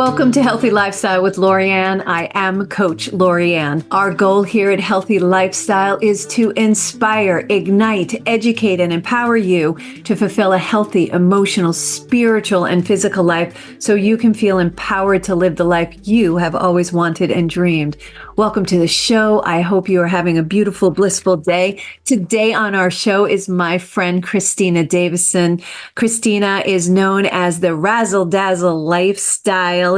Welcome to Healthy Lifestyle with Lorianne. I am Coach Lorianne. Our goal here at Healthy Lifestyle is to inspire, ignite, educate, and empower you to fulfill a healthy, emotional, spiritual, and physical life so you can feel empowered to live the life you have always wanted and dreamed. Welcome to the show. I hope you are having a beautiful, blissful day. Today on our show is my friend Cristina Davison. Cristina is known as the Razzle Dazzle Lifestylist.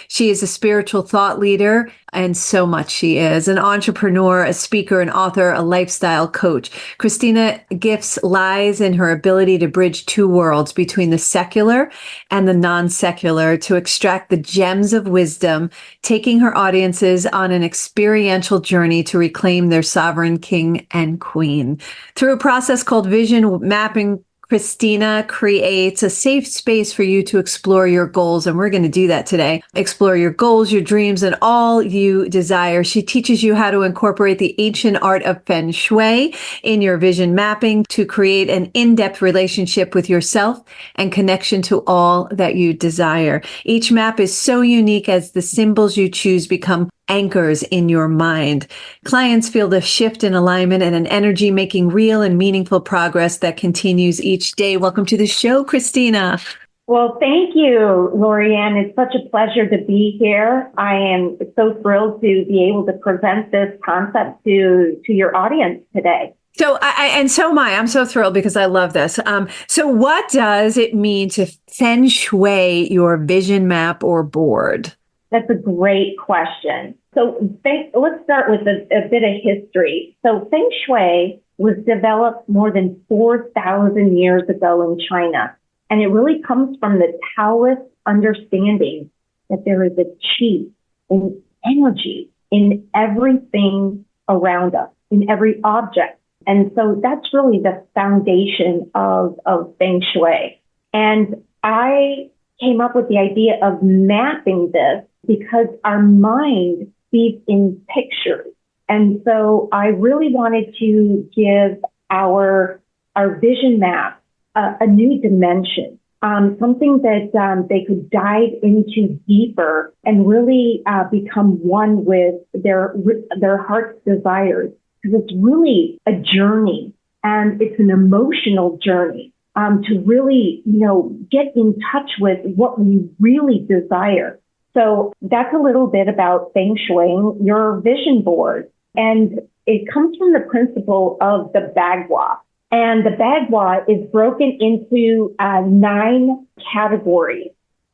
She is a spiritual thought leader, and so much she is. An entrepreneur, a speaker, an author, a lifestyle coach. Cristina gifts lies in her ability to bridge two worlds between the secular and the non-secular to extract the gems of wisdom, taking her audiences on an experiential journey to reclaim their sovereign king and queen. Through a process called Vision Mapping Cristina creates a safe space for you to explore your goals, and we're going to do that today. Explore your goals, your dreams, and all you desire. She teaches you how to incorporate the ancient art of Feng Shui in your vision mapping to create an in-depth relationship with yourself and connection to all that you desire. Each map is so unique as the symbols you choose become anchors in your mind. Clients feel the shift in alignment and an energy making real and meaningful progress that continues each day. Welcome to the show, Cristina. Well, thank you, Lorianne. It's such a pleasure to be here. I am so thrilled to be able to present this concept to your audience today. So am I. I'm so thrilled because I love this. So what does it mean to Feng Shui your vision map or board? That's a great question. So let's start with a bit of history. So Feng Shui was developed more than 4,000 years ago in China. And it really comes from the Taoist understanding that there is a qi and energy in everything around us, in every object. And so that's really the foundation of Feng Shui. And I came up with the idea of mapping this because our mind sees in pictures. And so I really wanted to give our vision map a new dimension, something that they could dive into deeper and really become one with their heart's desires. Because it's really a journey, and it's an emotional journey to really, get in touch with what we really desire. So that's a little bit about Feng Shui, your vision board. And it comes from the principle of the Baqua. And the Baqua is broken into 9 categories.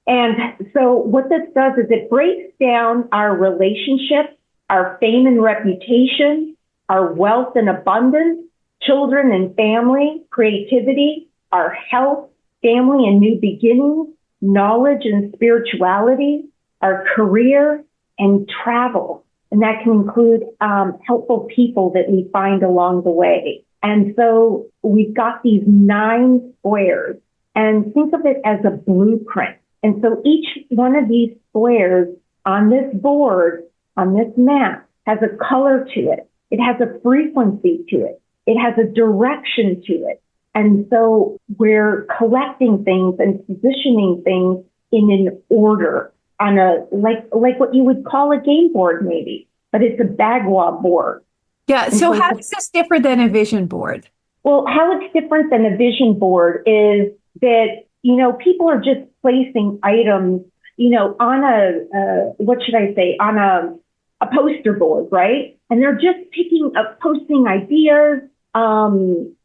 And so what this does is it breaks down our relationships, our fame and reputation, our wealth and abundance, children and family, creativity, our health, family and new beginnings, knowledge and spirituality, our career, and travel. And that can include helpful people that we find along the way. And so we've got these 9 squares, and think of it as a blueprint. And so each one of these squares on this board, on this map, has a color to it. It has a frequency to it. It has a direction to it. And so we're collecting things and positioning things in an order on a, like what you would call a game board maybe, but it's a Baqua board. Yeah. So how is this different than a vision board? Well, how it's different than a vision board is that, people are just placing items, on on a poster board, right? And they're just posting ideas,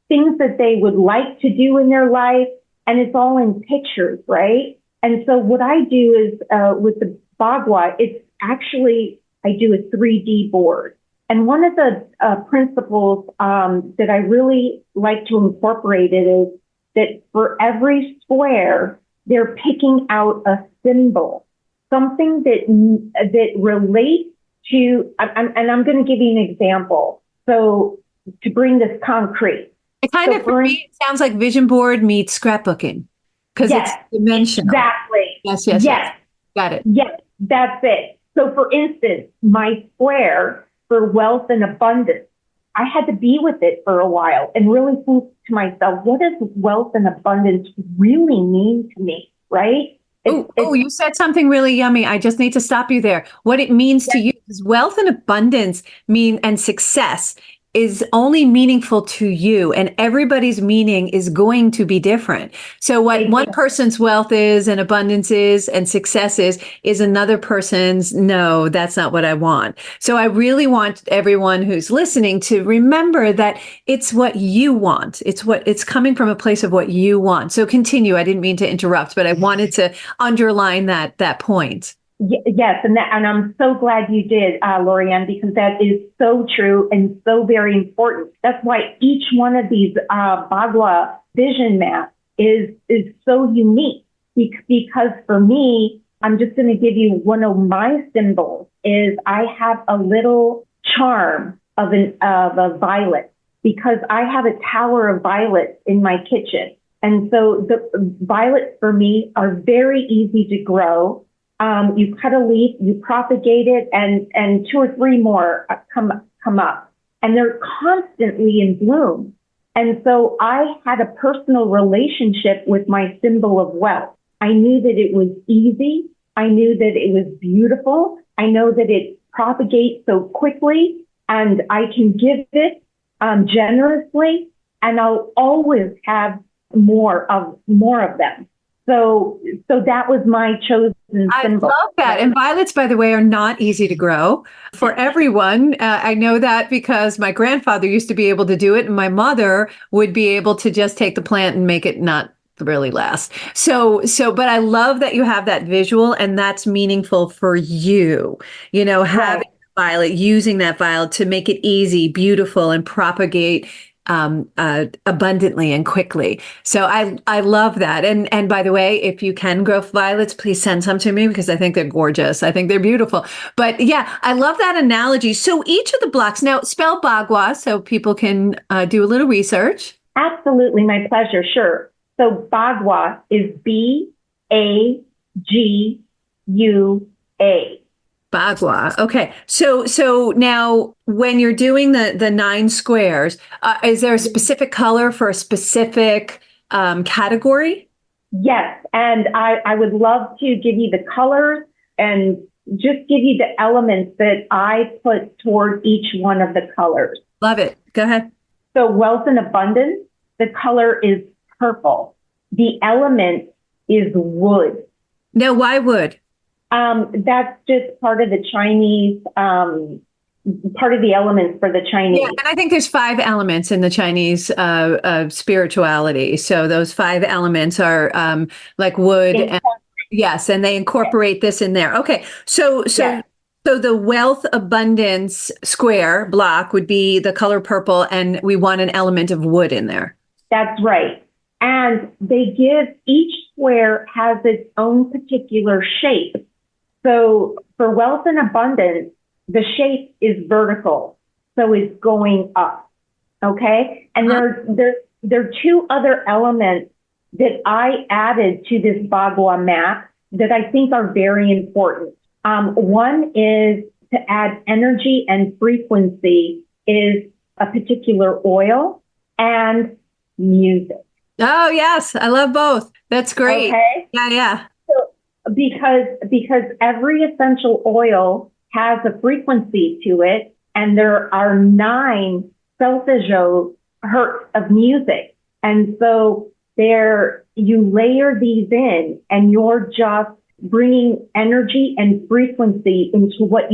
things that they would like to do in their life. And it's all in pictures, right? And so what I do is, with the Baqua, it's actually, I do a 3D board. And one of the principles that I really like to incorporate it is that for every square, they're picking out a symbol, something that relates to, and I'm going to give you an example. So to bring this concrete. It kind of, for me, it sounds like vision board meets scrapbooking because it's dimensional. Exactly. Yes. Got it. Yes, that's it. So for instance, my square for wealth and abundance, I had to be with it for a while and really think to myself, what does wealth and abundance really mean to me, right? Oh, you said something really yummy. I just need to stop you there. What it means to you is wealth and abundance and success is only meaningful to you, and everybody's meaning is going to be different. So what one person's wealth is and abundance is and success is another person's, no, that's not what I want. So I really want everyone who's listening to remember that it's what you want. It's coming from a place of what you want. So continue. I didn't mean to interrupt, but I wanted to underline that point. Yes, and I'm so glad you did, Lorianne, because that is so true and so very important. That's why each one of these Baqua Vision maps is so unique. Because for me, I'm just going to give you one of my symbols. Is I have a little charm of a violet, because I have a tower of violets in my kitchen, and so the violets for me are very easy to grow. You cut a leaf, you propagate it, and two or three more come up, and they're constantly in bloom. And so I had a personal relationship with my symbol of wealth. I knew that it was easy. I knew that it was beautiful. I know that it propagates so quickly, and I can give it generously, and I'll always have more of them. So that was my chosen symbol. I love that. And violets, by the way, are not easy to grow for everyone. I know that because my grandfather used to be able to do it, and my mother would be able to just take the plant and make it not really last. But I love that you have that visual, and that's meaningful for you, having violet, using that violet to make it easy, beautiful, and propagate abundantly and quickly. So I love that. And by the way, if you can grow violets, please send some to me, because I think they're gorgeous. I think they're beautiful. But yeah, I love that analogy. So each of the blocks, now spell Baqua so people can do a little research. Absolutely. My pleasure. Sure. So Baqua is Baqua. Baqua. Okay. So now when you're doing the 9 squares, is there a specific color for a specific category? Yes. And I would love to give you the colors and just give you the elements that I put toward each one of the colors. Love it. Go ahead. So wealth and abundance, the color is purple. The element is wood. Now, why wood? That's just part of the Chinese, part of the elements for the Chinese. Yeah, and I think there's 5 elements in the Chinese spirituality. So those 5 elements are like wood. Yes, and they incorporate this in there. Okay, so the wealth abundance square block would be the color purple, and we want an element of wood in there. That's right. And each square has its own particular shape. So for wealth and abundance, the shape is vertical, so it's going up. Okay, and there are 2 other elements that I added to this Baqua map that I think are very important. One is to add energy and frequency is a particular oil and music. Oh yes, I love both. That's great. Okay. Yeah. Because every essential oil has a frequency to it, and there are 9 solfeggio hertz of music. And so you layer these in, and you're just bringing energy and frequency into what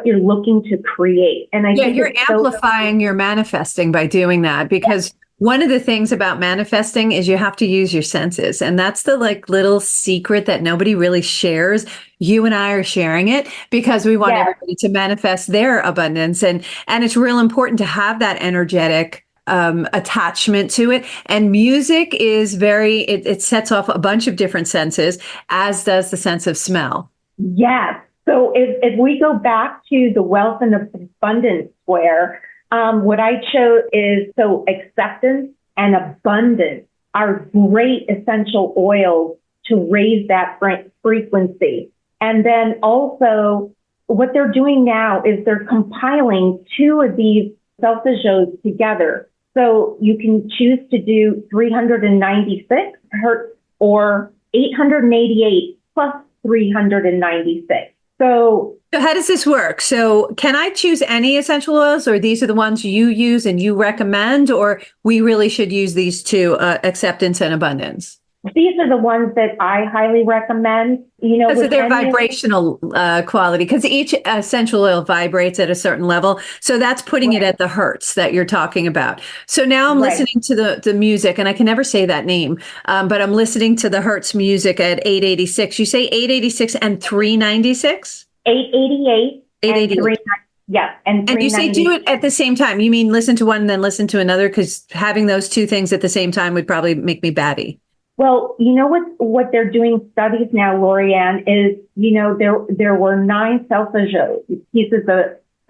you're looking to create. And I think you're amplifying your manifesting by doing that, because one of the things about manifesting is you have to use your senses. And that's the little secret that nobody really shares. You and I are sharing it because we want everybody to manifest their abundance. And it's real important to have that energetic attachment to it. And music is it sets off a bunch of different senses, as does the sense of smell. Yes. So if we go back to the wealth and abundance square, what I chose is acceptance and abundance are great essential oils to raise that frequency. And then also what they're doing now is they're compiling 2 of these solfeggios together. So you can choose to do 396 hertz or 888 plus 396. So how does this work? So can I choose any essential oils, or these are the ones you use and you recommend, or we really should use these two, acceptance and abundance? these are the ones that I highly recommend. Because of with their any vibrational quality, because each essential oil vibrates at a certain level. So that's putting it at the hertz that you're talking about. So now I'm listening to the music, and I can never say that name, but I'm listening to the hertz music at 886. You say 886 and 396? 888 and 888. yeah, and And you say do it at the same time. You mean listen to one and then listen to another? Because having those two things at the same time would probably make me batty. Well, what they're doing studies now, Lorianne, is, there were 9 solfeggio pieces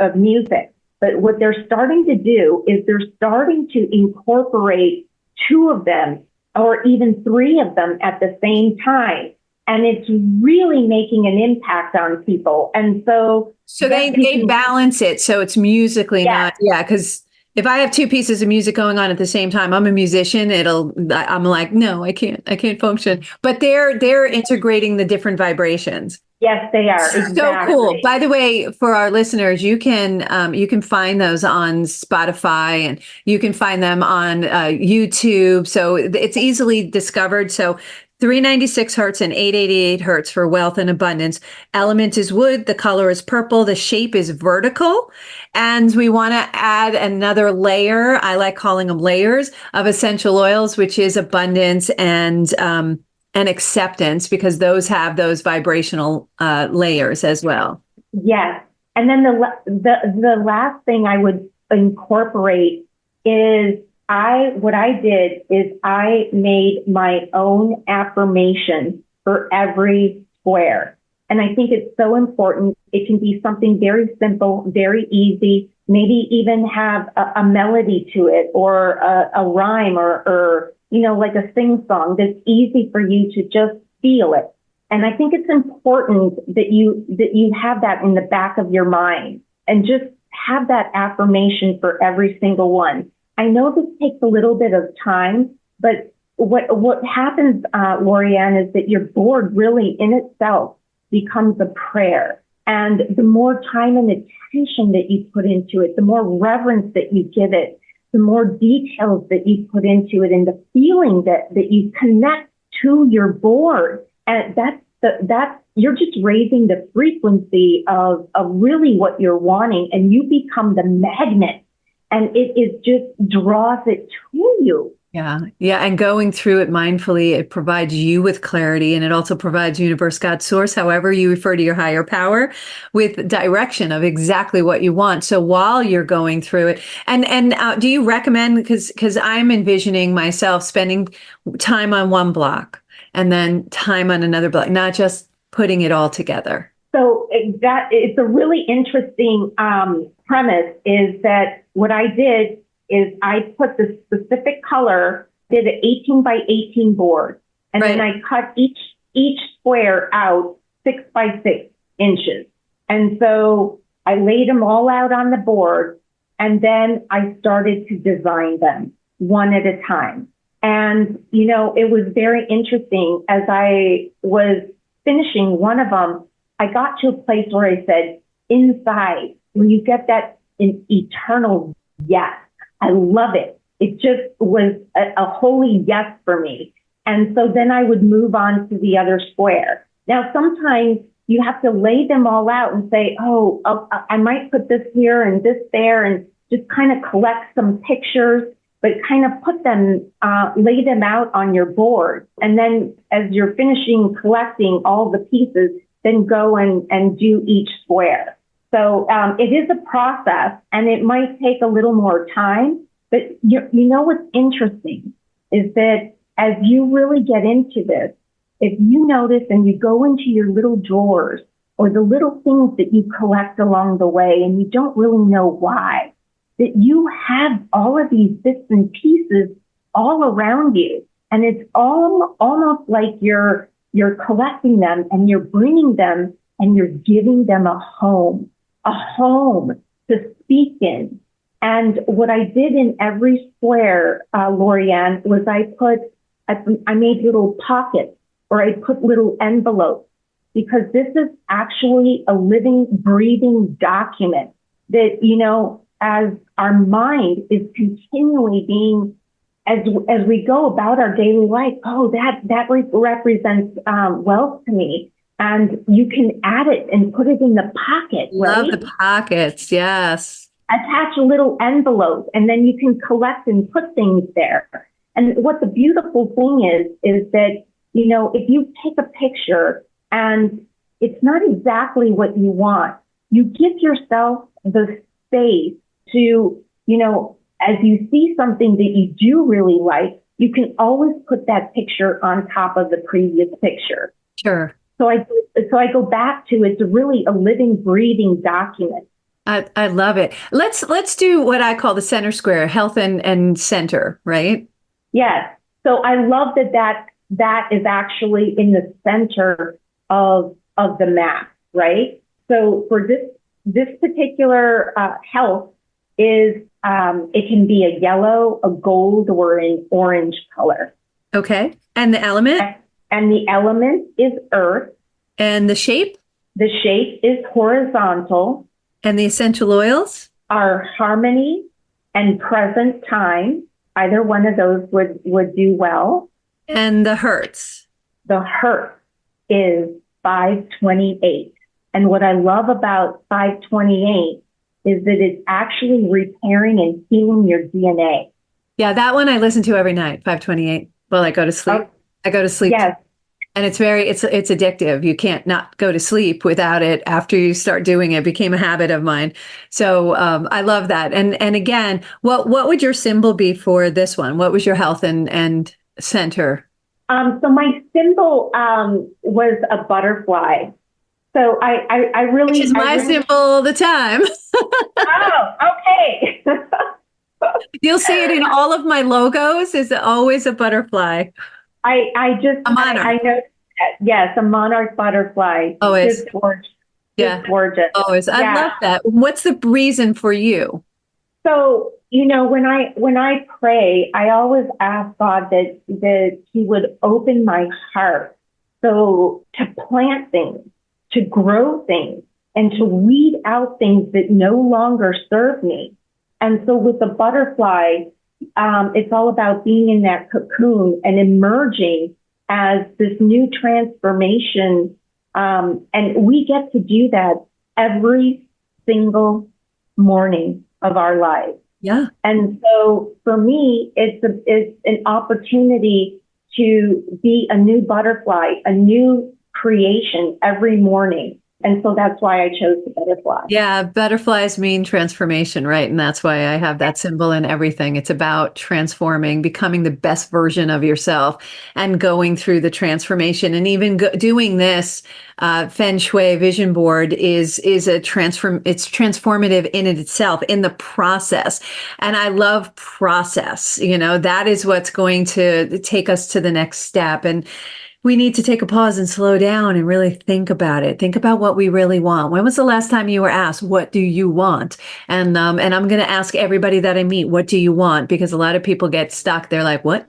of music, but what they're starting to do is they're starting to incorporate 2 of them or even 3 of them at the same time. And it's really making an impact on people. And so they balance it. So it's musically not, because if I have 2 pieces of music going on at the same time, I'm a musician. I'm like, no, I can't function. But they're integrating the different vibrations. Yes, they are. Exactly. So cool. By the way, for our listeners, you can find those on Spotify, and you can find them on YouTube. So it's easily discovered. So 396 hertz and 888 hertz for wealth and abundance. Element is wood. The color is purple. The shape is vertical. And we want to add another layer. I like calling them layers of essential oils, which is abundance and acceptance, because those have those vibrational layers as well. Yes. And then the last thing I would incorporate is what I did is I made my own affirmation for every square. And I think it's so important. It can be something very simple, very easy, maybe even have a melody to it, or a rhyme, or like a sing song that's easy for you to just feel it. And I think it's important that you have that in the back of your mind and just have that affirmation for every single one. I know this takes a little bit of time, but what happens, Lorianne, is that your board really in itself becomes a prayer. And the more time and attention that you put into it, the more reverence that you give it, the more details that you put into it, and the feeling that you connect to your board. And that's you're just raising the frequency of really what you're wanting, and you become the magnet, and it just draws it to you. Yeah. And going through it mindfully, it provides you with clarity, and it also provides universe, God, source, however you refer to your higher power, with direction of exactly what you want. So while you're going through it, and do you recommend, because I'm envisioning myself spending time on one block and then time on another block, not just putting it all together? So it's a really interesting premise, is that what I did is I put the specific color, did an 18 by 18 board, and then I cut each square out 6 by 6 inches. And so I laid them all out on the board, and then I started to design them one at a time. And, it was very interesting. As I was finishing one of them, I got to a place where I said, inside, when you get that eternal yes, I love it. It just was a holy yes for me. And so then I would move on to the other square. Now, sometimes you have to lay them all out and say, I might put this here and this there, and just kind of collect some pictures, but kind of put them, lay them out on your board. And then as you're finishing collecting all the pieces, then go and do each square. So it is a process, and it might take a little more time. But what's interesting is that as you really get into this, if you notice and you go into your little drawers or the little things that you collect along the way, and you don't really know why, that you have all of these bits and pieces all around you. And it's almost like you're collecting them, and you're bringing them, and you're giving them a home to speak in. And what I did in every square, Lorianne, was I made little pockets or I put little envelopes, because this is actually a living, breathing document that, as our mind is continually being, as we go about our daily life, that represents wealth to me. And you can add it and put it in the pocket, right? Love the pockets. Yes. Attach a little envelope, and then you can collect and put things there. And what the beautiful thing is that, if you take a picture and it's not exactly what you want, you give yourself the space to, as you see something that you do really like, you can always put that picture on top of the previous picture. Sure. So I go back to, it's really a living, breathing document. I love it. Let's do what I call the center square, health and center, right? Yes. So I love that is actually in the center of the map, right? So for this particular health is it can be a yellow, a gold, or an orange color. Okay. And the element? And the element is earth. And the shape? The shape is horizontal. And the essential oils? Are harmony and present time. Either one of those would do well. And the hertz? The hertz is 528. And what I love about 528 is that it's actually repairing and healing your DNA. Yeah, that one I listen to every night, 528. Well, I go to sleep. I go to sleep. Yes. And it's addictive. You can't not go to sleep without it after you start doing it. It became a habit of mine. So I love that. And again, what would your symbol be for this one? What was your health and center? So my symbol was a butterfly. So I really... Which is my symbol all the time. Oh, okay. You'll see it in all of my logos. Is always a butterfly. I know that. Yes, a monarch butterfly. Always. It's gorgeous. Yeah. It's gorgeous. Always. I love that. What's the reason for you? So, when I pray, I always ask God that He would open my heart. So to plant things, to grow things, and to weed out things that no longer serve me. And so with the butterfly, it's all about being in that cocoon and emerging as this new transformation. And we get to do that every single morning of our lives. Yeah. And so for me, it's an opportunity to be a new butterfly, a new creation every morning. And so that's why I chose the butterfly. Yeah, butterflies mean transformation, right? And that's why I have that symbol in everything. It's about transforming, becoming the best version of yourself and going through the transformation. And even doing this Feng Shui Vision Board is it's transformative in itself, in the process. And I love process. That is what's going to take us to the next step. And we need to take a pause and slow down and really think about it. Think about what we really want. When was the last time you were asked, what do you want? And I'm going to ask everybody that I meet, what do you want? Because a lot of people get stuck. They're like, what?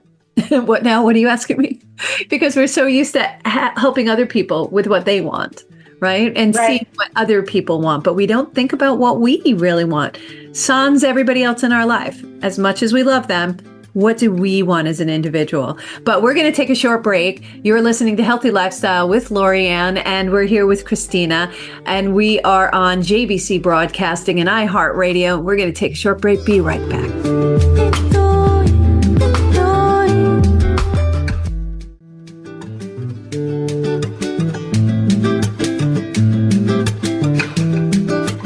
What now? What are you asking me? Because we're so used to helping other people with what they want, right? And seeing what other people want. But we don't think about what we really want. Sans everybody else in our life. As much as we love them, what do we want as an individual? But we're going to take a short break. You're listening to Healthy Lifestyle with Lorianne, and we're here with Cristina, and we are on JVC Broadcasting and iHeartRadio. We're going to take a short break. Be right back.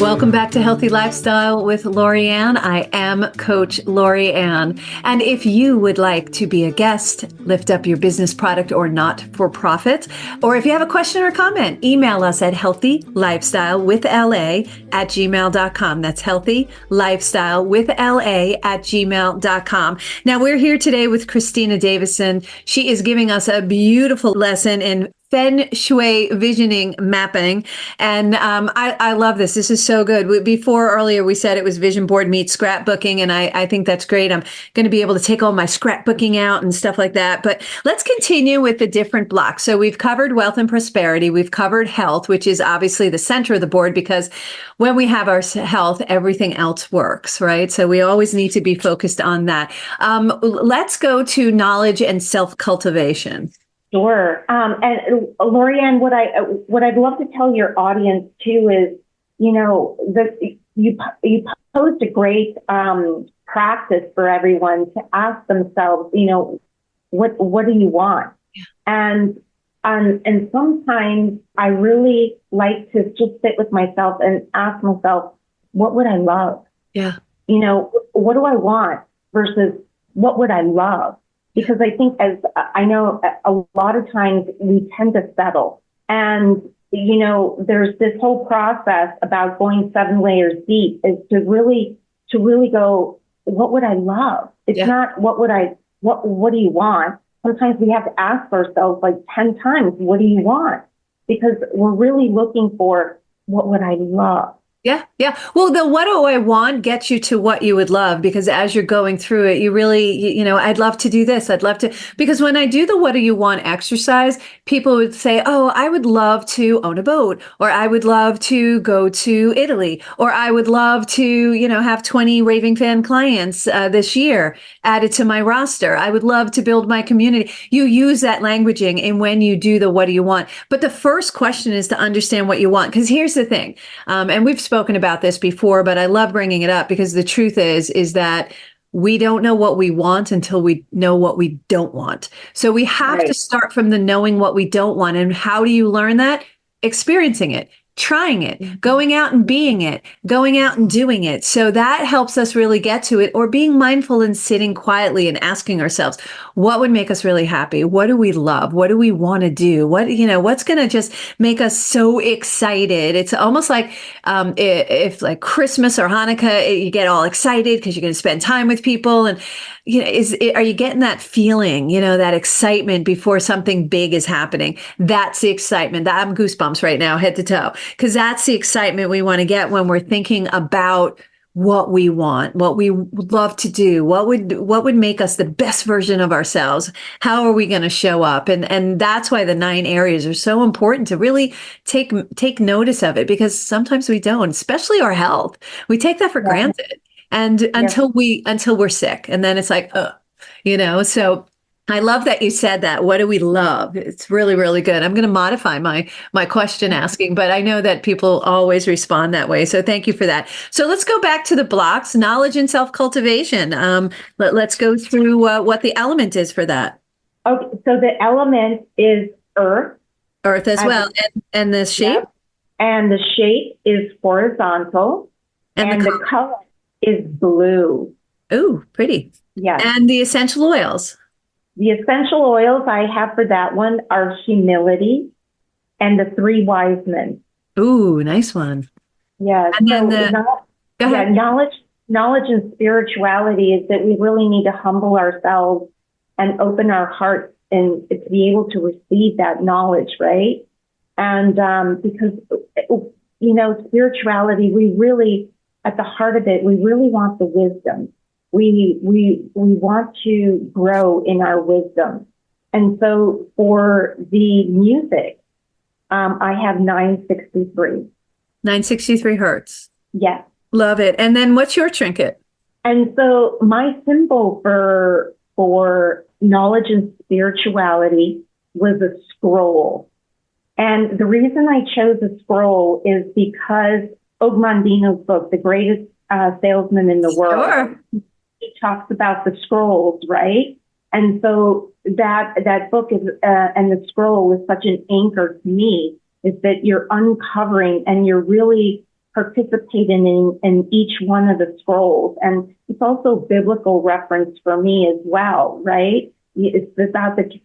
Welcome back to Healthy Lifestyle with Lorianne. I am Coach Lorianne. And if you would like to be a guest, lift up your business product or not-for-profit, or if you have a question or comment, email us at healthylifestylewithla@gmail.com. That's healthylifestylewithla@gmail.com. Now, we're here today with Cristina Davison. She is giving us a beautiful lesson in Feng Shui visioning mapping. And I love this. This is so good. Before earlier, we said it was vision board meets scrapbooking. And I think that's great. I'm going to be able to take all my scrapbooking out and stuff like that. But let's continue with the different blocks. So we've covered wealth and prosperity. We've covered health, which is obviously the center of the board, because when we have our health, everything else works, right? So we always need to be focused on that. Let's go to knowledge and self-cultivation. Sure. And Lorianne, what I'd love to tell your audience too is, you posed a great practice for everyone to ask themselves, what do you want? And sometimes I really like to just sit with myself and ask myself, what would I love? Yeah. What do I want versus what would I love? Because I think, as I know, a lot of times we tend to settle. And, there's this whole process about going 7 layers deep is to really go, what would I love? It's not what do you want? Sometimes we have to ask ourselves like 10 times, what do you want? Because we're really looking for what would I love? Yeah. Yeah. Well, the what do I want gets you to what you would love, because as you're going through it, you really, I'd love to do this. I'd love to, because when I do the what do you want exercise, people would say, oh, I would love to own a boat, or I would love to go to Italy, or I would love to, have 20 raving fan clients this year added to my roster. I would love to build my community. You use that languaging in when you do the what do you want. But the first question is to understand what you want. Because here's the thing, and we've spoken about this before, but I love bringing it up because the truth is that we don't know what we want until we know what we don't want. So we have to start from the knowing what we don't want. And how do you learn that? Experiencing it, trying it, going out and being it, going out and doing it. So that helps us really get to it, or being mindful and sitting quietly and asking ourselves, what would make us really happy? What do we love? What do we want to do? What's going to just make us so excited? It's almost like if like Christmas or Hanukkah, you get all excited because you're going to spend time with people. And, are you getting that feeling, that excitement before something big is happening? That's the excitement. I'm goosebumps right now, head to toe, because that's the excitement we want to get when we're thinking about what we want, what we would love to do, what would make us the best version of ourselves. How are we going to show up? And that's why the 9 areas are so important to really take notice of it, because sometimes we don't, especially our health. We take that for granted. And until we're sick, and then it's like, so I love that you said that. What do we love? It's really, really good. I'm going to modify my question asking, but I know that people always respond that way. So thank you for that. So let's go back to the blocks, knowledge and self-cultivation. Let's go through what the element is for that. Okay, so the element is earth. Earth as well. And the shape? Yep. And the shape is horizontal. And the color is blue. Ooh, pretty. Yes. And the essential oils? The essential oils I have for that one are humility and the 3 wise men. Ooh, nice one. Yeah. And then knowledge and spirituality is that we really need to humble ourselves and open our hearts and to be able to receive that knowledge, right? And because, spirituality, we really, at the heart of it, we really want the wisdom. We want to grow in our wisdom. And so for the music, I have 963. 963 hertz. Yes. Love it. And then what's your trinket? And so my symbol for knowledge and spirituality was a scroll. And the reason I chose a scroll is because Ogmandino's book, The Greatest Salesman in the World, Sure. He talks about the scrolls, right? And so that book is and the scroll is such an anchor to me, is that you're uncovering and you're really participating in each one of the scrolls. And it's also biblical reference for me as well, right? It's about the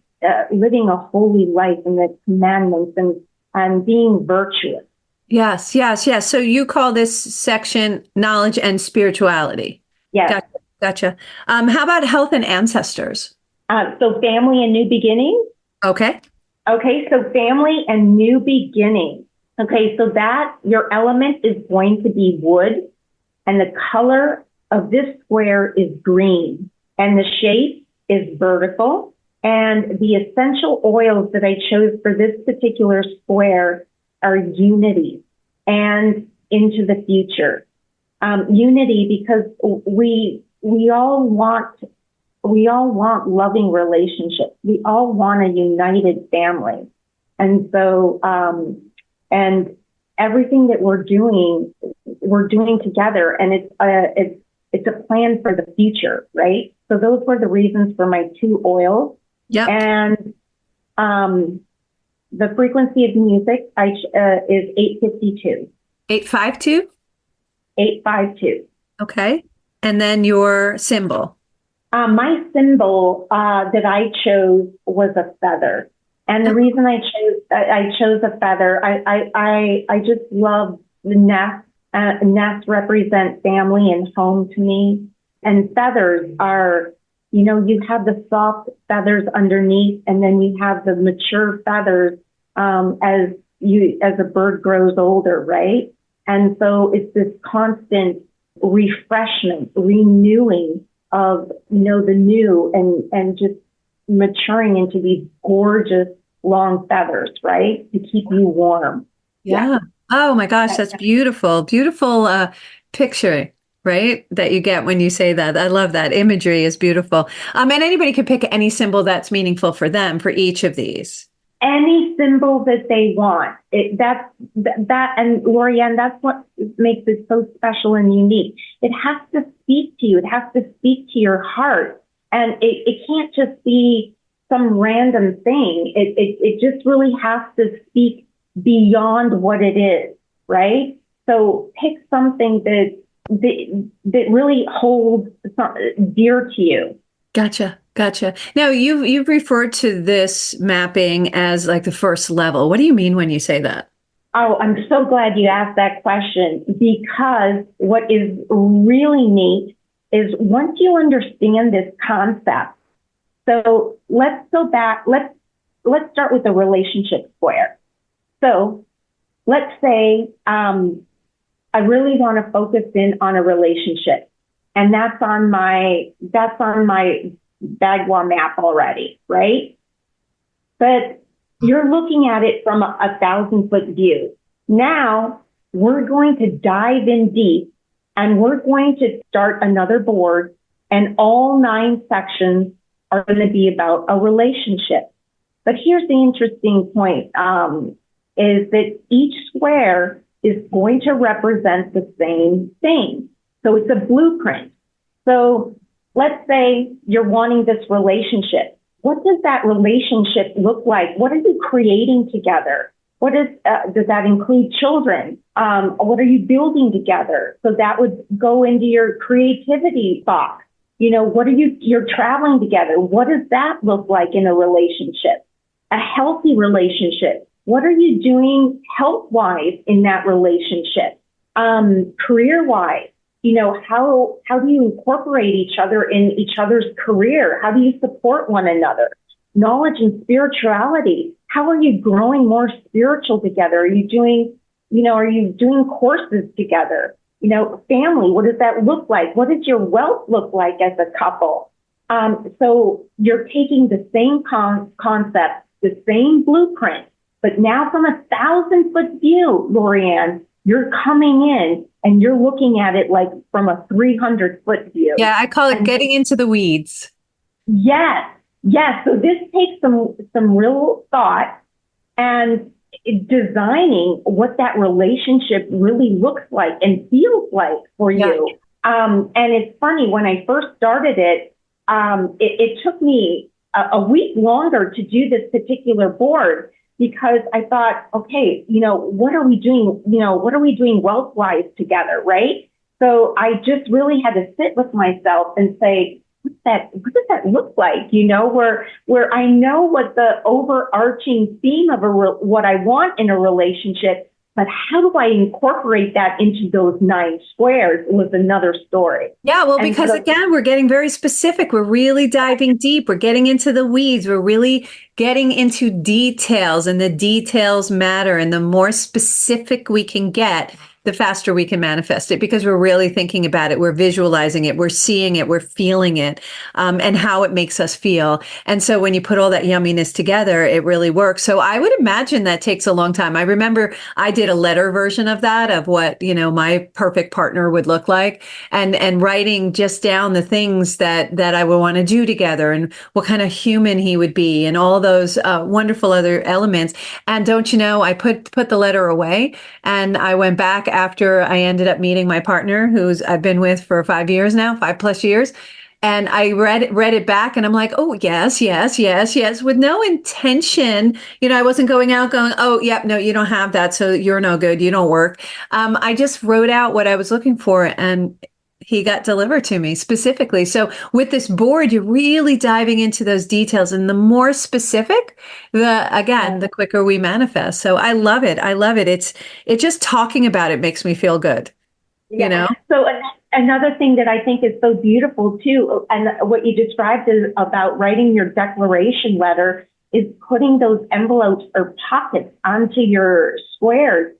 living a holy life and the commandments and being virtuous. Yes. So you call this section knowledge and spirituality. Yes. Gotcha. How about health and ancestors? So family and new beginnings. Okay. Okay, so family and new beginning. Okay, so that your element is going to be wood, and the color of this square is green, and the shape is vertical. And the essential oils that I chose for this particular square are unity and into the future. Unity, because we all want loving relationships. We all want a united family. And so, and everything that we're doing together, and it's a plan for the future, right? So those were the reasons for my 2 oils. Yep. And, the frequency of music is 852. 852? 852. Okay. And then your symbol. My symbol that I chose was a feather, and the reason I chose a feather, I just love the nest. Nests represent family and home to me, and feathers are, you have the soft feathers underneath, and then you have the mature feathers as a bird grows older, right? And so it's this constant refreshment, renewing of, the new and just maturing into these gorgeous long feathers, right? To keep you warm. Yeah. Oh my gosh, that's beautiful. Beautiful picture, right? That you get when you say that. I love that. Imagery is beautiful. And anybody can pick any symbol that's meaningful for them for each of these. Any symbol that they want. That and Lorianne, that's what makes it so special and unique. It has to speak to you. It has to speak to your heart. And it can't just be some random thing. It just really has to speak beyond what it is, right? So pick something that really holds dear to you. Gotcha. Now you've referred to this mapping as like the first level. What do you mean when you say that? Oh, I'm so glad you asked that question, because what is really neat is once you understand this concept. So let's go back. Let's start with the relationship square. So let's say I really want to focus in on a relationship, and that's on my Baqua map already, right? But you're looking at it from a 1,000-foot view. Now we're going to dive in deep, and we're going to start another board, and all 9 sections are going to be about a relationship. But here's the interesting point, is that each square is going to represent the same thing. So it's a blueprint. So let's say you're wanting this relationship. What does that relationship look like? What are you creating together? Does that include children? What are you building together? So that would go into your creativity box. You're traveling together. What does that look like in a relationship? A healthy relationship. What are you doing health-wise in that relationship? Career-wise, how do you incorporate each other in each other's career? How do you support one another? Knowledge and spirituality. How are you growing more spiritual together? Are you doing courses together? Family, what does that look like? What does your wealth look like as a couple? So you're taking the same concept, the same blueprint, but now from a 1,000-foot view, Lorianne, you're coming in and you're looking at it like from a 300-foot view. Yeah, I call it getting into the weeds. Yes. So this takes some real thought and designing what that relationship really looks like and feels like for you. And it's funny, when I first started it, it took me a week longer to do this particular board, because I thought, okay, what are we doing? What are we doing wealth-wise together, right? So I just really had to sit with myself and say, what does that look like? Where I know what the overarching theme of what I want in a relationship, But how do I incorporate that into those 9 squares was another story. Yeah, well, because again, we're getting very specific. We're really diving deep. We're getting into the weeds. We're really getting into details, and the details matter. And the more specific we can get, the faster we can manifest it, because we're really thinking about it. We're visualizing it. We're seeing it. We're feeling it, and how it makes us feel. And so when you put all that yumminess together, it really works. So I would imagine that takes a long time. I remember I did a letter version of that, of what, my perfect partner would look like, and writing just down the things that I would want to do together, and what kind of human he would be, and all those wonderful other elements. And don't you know, I put the letter away, and I went back after I ended up meeting my partner, who's I've been with for 5 years now, 5+ years. And I read it back, and I'm like, oh, yes, yes, yes, yes, with no intention. I wasn't going out going, oh, yep, no, you don't have that, so you're no good, you don't work. I just wrote out what I was looking for, and he got delivered to me specifically. So with this board, you're really diving into those details, and the more specific, the quicker we manifest. So I love it. I love it. It's just talking about it makes me feel good. Yeah. So another thing that I think is so beautiful too, and what you described is about writing your declaration letter, is putting those envelopes or pockets onto your squares,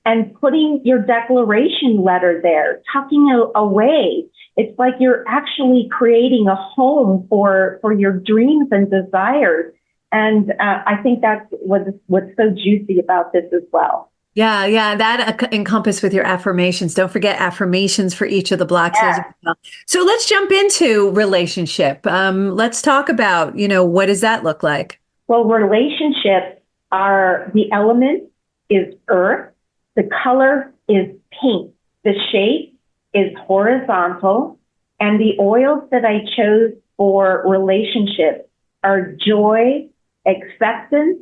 and putting your declaration letter there, tucking it away. It's like you're actually creating a home for your dreams and desires. And I think that's what's so juicy about this as well. Yeah, that encompass with your affirmations. Don't forget affirmations for each of the blocks as well. So let's jump into relationship. Let's talk about, what does that look like? Well, relationships are, the element is earth, the color is pink, the shape is horizontal, and the oils that I chose for relationships are joy, acceptance,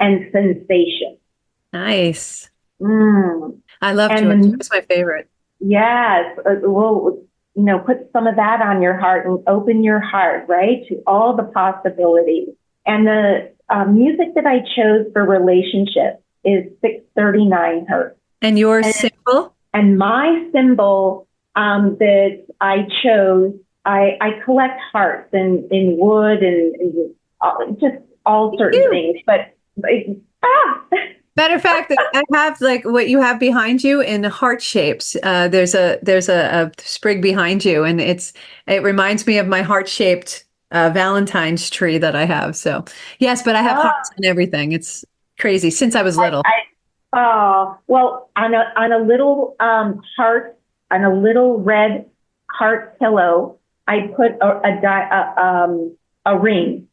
and sensation. Nice. I love joy. It's my favorite. Yes. Well, put some of that on your heart and open your heart, right, to all the possibilities. And the music that I chose for relationships is 639 hertz. And your symbol? And my symbol that I chose, I collect hearts in wood and just all certain things. But matter of fact, I have like what you have behind you in heart shapes. There's a sprig behind you, and it reminds me of my heart-shaped Valentine's tree that I have. So yes, but I have hearts and everything. It's crazy since I was little. Well, on a little heart, on a little red heart pillow, I put a ring,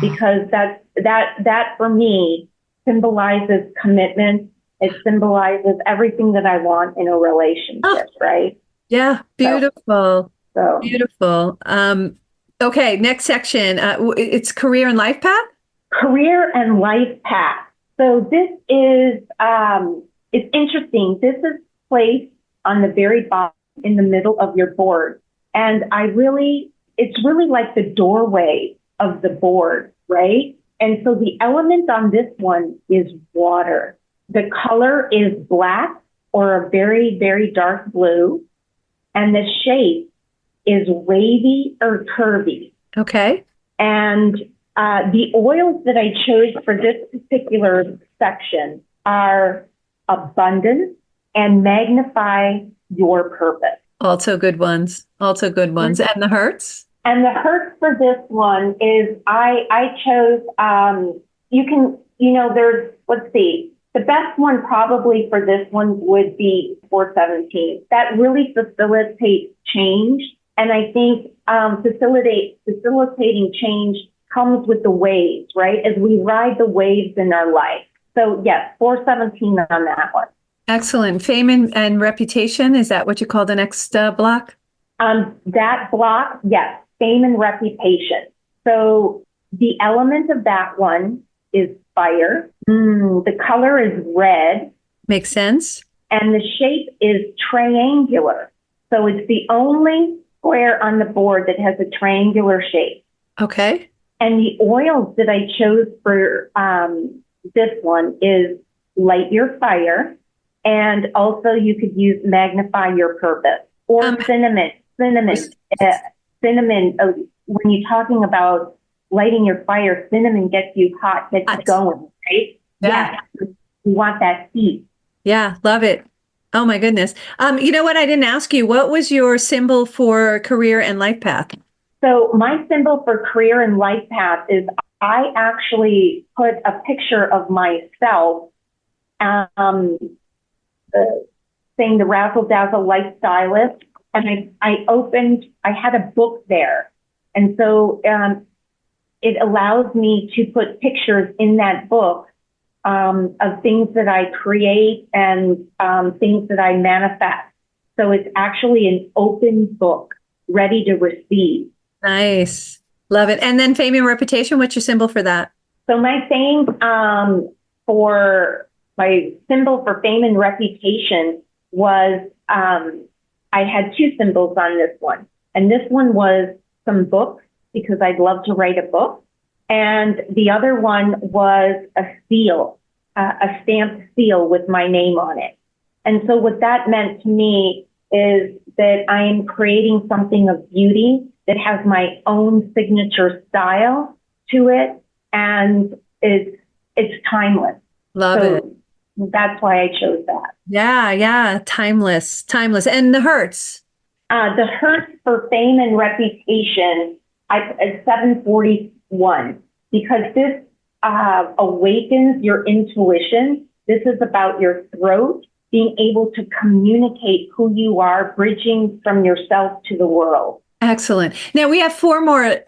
because that for me symbolizes commitment. It symbolizes everything that I want in a relationship, right? Yeah, beautiful. So beautiful. Okay, next section. It's career and life path. Career and life path. So this is it's interesting. This is placed on the very bottom in the middle of your board, and it's really like the doorway of the board, right? And so the element on this one is water. The color is black or a very, very dark blue. And the shape is wavy or curvy. Okay. And the oils that I chose for this particular section are abundance and magnify your purpose. Also good ones. Mm-hmm. And the hertz? And the hertz for this one is I chose, let's see, the best one probably for this one would be 417. That really facilitates change. And I think facilitating change comes with the waves, right? As we ride the waves in our life. So yes, 417 on that one. Excellent. Fame and reputation, is that what you call the next block? That block, yes. Fame and reputation. So the element of that one is fire. The color is red. Makes sense. And the shape is triangular. So it's the only square on the board that has a triangular shape. Okay. And the oils that I chose for this one is light your fire, And also you could use magnify your purpose or cinnamon. Cinnamon, when you're talking about lighting your fire, cinnamon gets you hot, gets you going, right? Yeah. You want that heat. Yeah, love it. Oh my goodness. You know what? I didn't ask you, what was your symbol for career and life path? So my symbol for career and life path is I actually put a picture of myself saying the Razzle Dazzle Lifesylist. And I had a book there. And so it allows me to put pictures in that book of things that I create and things that I manifest. So it's actually an open book ready to receive. Nice. Love it. And then fame and reputation, what's your symbol for that? So my fame my symbol for fame and reputation was, I had two symbols on this one. And this one was some books because I'd love to write a book. And the other one was a seal, a stamped seal with my name on it. And so what that meant to me is that I am creating something of beauty that has my own signature style to it. And it's timeless. Love it. That's why I chose that. Yeah. Timeless. And the Hertz. The Hertz for fame and reputation, it's 741, because this awakens your intuition. This is about your throat, being able to communicate who you are, bridging from yourself to the world. Excellent. Now we have four more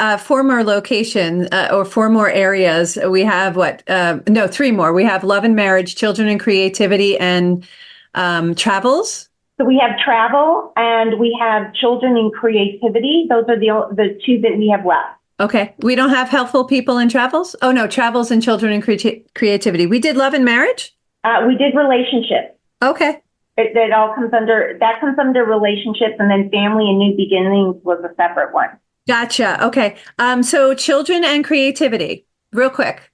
locations or four more areas. We have three more. We have love and marriage, children and creativity, and travels. So we have travel and we have children and creativity. Those are the two that we have left. Okay. We don't have helpful people and travels. Oh no, travels and children and creativity. We did love and marriage. We did relationships. Okay. That all comes under relationships, and then family and new beginnings was a separate one. Gotcha. Okay. So children and creativity, real quick.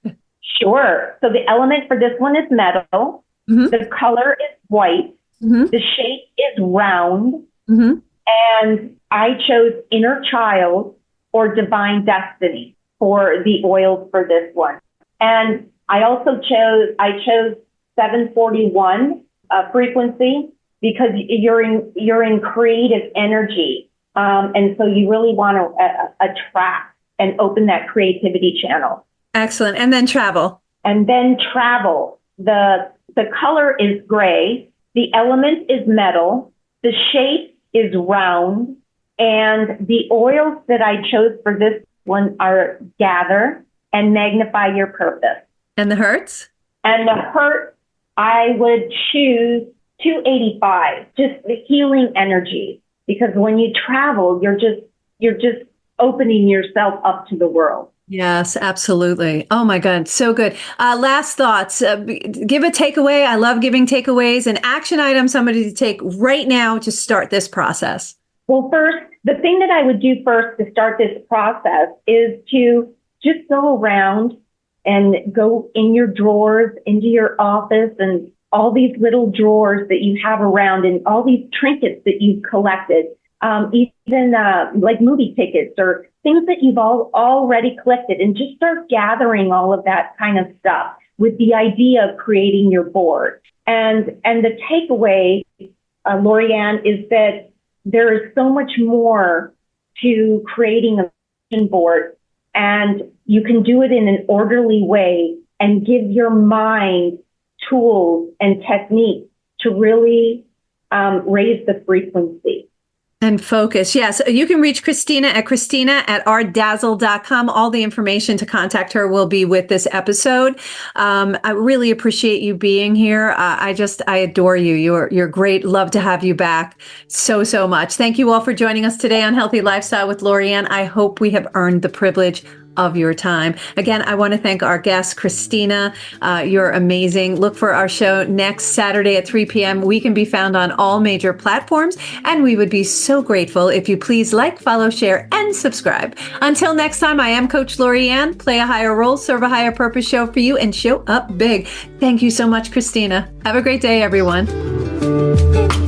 Sure. So the element for this one is metal. Mm-hmm. The color is white. Mm-hmm. The shape is round. Mm-hmm. And I chose inner child or divine destiny for the oils for this one. And I chose 741. Frequency, because you're in creative energy, and so you really want to attract and open that creativity channel. Excellent. And then travel. The color is gray. The element is metal. The shape is round, and the oils that I chose for this one are gather and magnify your purpose. And the Hertz. And the Hertz, I would choose 285, just the healing energy, because when you travel, you're just opening yourself up to the world. Yes, absolutely. Oh my God. So good. Last thoughts, give a takeaway. I love giving takeaways, an action item, somebody to take right now to start this process. Well, first, the thing that I would do first to start this process is to just go around and go in your drawers, into your office, and all these little drawers that you have around, and all these trinkets that you've collected, even like movie tickets or things that you've already collected, and just start gathering all of that kind of stuff with the idea of creating your board. And the takeaway, Lorianne, is that there is so much more to creating a vision board. And you can do it in an orderly way and give your mind tools and techniques to really raise the frequency. And focus. Yes. You can reach Cristina at cristina@rdazzle.com. All the information to contact her will be with this episode. I really appreciate you being here. I adore you. You're great. Love to have you back so much. Thank you all for joining us today on Healthy Lifestyle with Lorianne. I hope we have earned the privilege of your time. Again, I want to thank our guest, Cristina. You're amazing. Look for our show next Saturday at 3 p.m. We can be found on all major platforms, and we would be so grateful if you please like, follow, share, and subscribe. Until next time, I am Coach Lorianne. Play a higher role, serve a higher purpose, show for you, and show up big. Thank you so much, Cristina. Have a great day, everyone. you.